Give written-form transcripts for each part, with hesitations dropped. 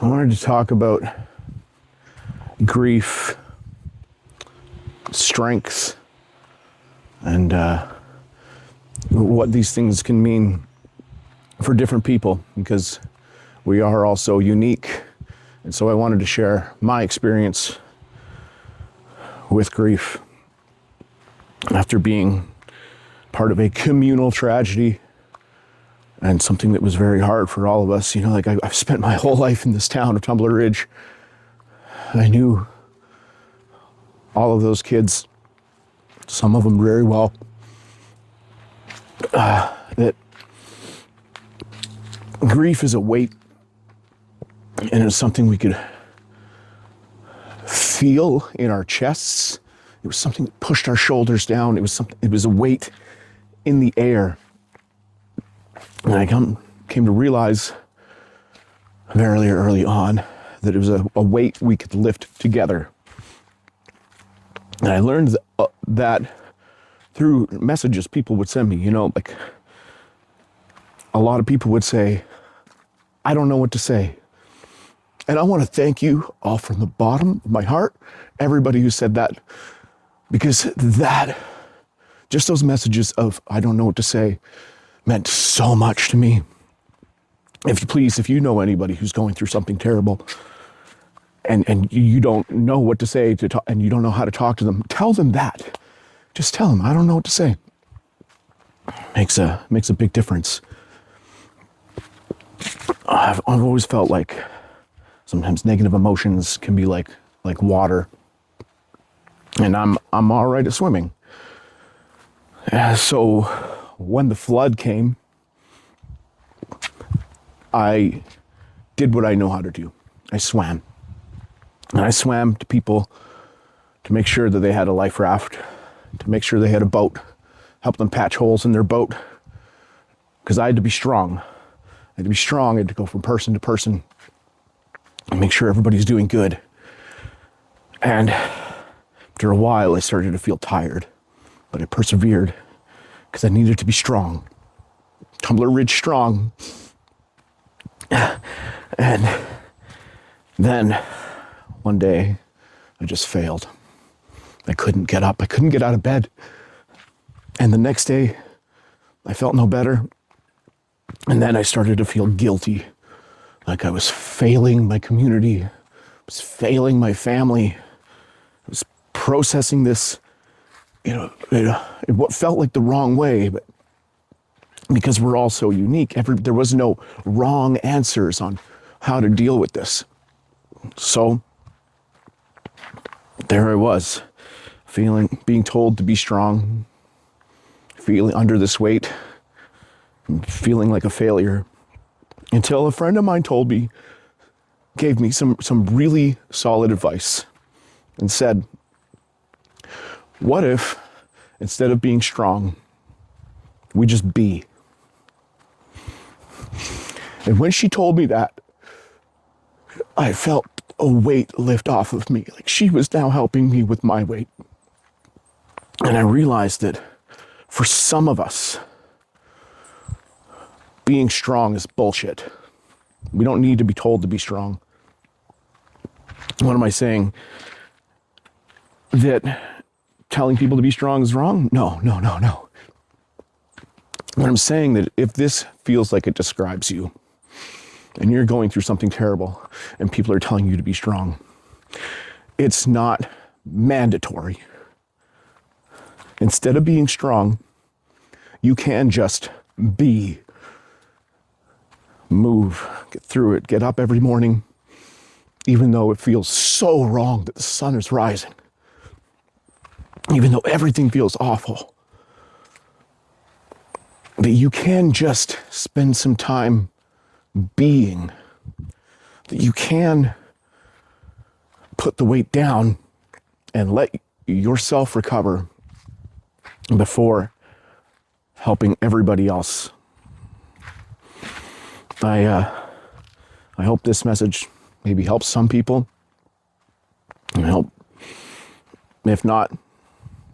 I wanted to talk about grief, strength, and what these things can mean for different people, because we are all so unique. And so I wanted to share my experience with grief after being part of a communal tragedy and something that was very hard for all of us. You know, like I've spent my whole life in this town of Tumbler Ridge. I knew all of those kids, some of them very well. That grief is a weight, and it's something we could feel in our chests. It was something that pushed our shoulders down. It was a weight in the air. And I came to realize very early on that it was a weight we could lift together. And I learned that through messages people would send me. You know, like a lot of people would say, I don't know what to say. And I want to thank you all from the bottom of my heart, everybody who said that, because that, just those messages of I don't know what to say, meant so much to me. If you know anybody who's going through something terrible and you don't know what to say to talk, and you don't know how to talk to them, tell them that. Just tell them, I don't know what to say. Makes a big difference. I've always felt like sometimes negative emotions can be like water. And I'm all right at swimming. So when the flood came, I did what I know how to do. I swam. And I swam to people to make sure that they had a life raft, to make sure they had a boat, help them patch holes in their boat. Because I had to be strong. I had to be strong. I had to go from person to person and make sure everybody's doing good. And after a while, I started to feel tired, but I persevered because I needed to be strong. Tumbler Ridge strong. And then one day I just failed. I couldn't get up. I couldn't get out of bed. And the next day I felt no better. And then I started to feel guilty, like I was failing my community, I was failing my family. I was processing this, what felt like the wrong way, but because we're all so unique, there was no wrong answers on how to deal with this. So there I was, being told to be strong, feeling under this weight, feeling like a failure, until a friend of mine gave me some really solid advice and said, what if instead of being strong, we just be? And when she told me that, I felt a weight lift off of me. Like she was now helping me with my weight. And I realized that for some of us, being strong is bullshit. We don't need to be told to be strong. What am I saying? That telling people to be strong is wrong? No. What I'm saying that if this feels like it describes you, and you're going through something terrible, and people are telling you to be strong, it's not mandatory. Instead of being strong, you can just be. Move, get through it, get up every morning, even though it feels so wrong that the sun is rising, even though everything feels awful, that you can just spend some time being, that you can put the weight down and let yourself recover before helping everybody else. I hope this message maybe helps some people. I hope, if not,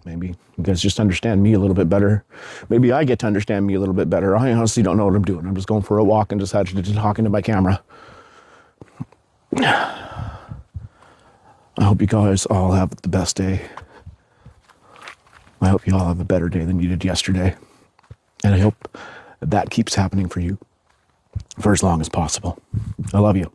maybe you guys just understand me a little bit better. Maybe I get to understand me a little bit better. I honestly don't know what I'm doing. I'm just going for a walk and decided to talk into my camera. I hope you guys all have the best day. I hope you all have a better day than you did yesterday. And I hope that keeps happening for you for as long as possible. I love you.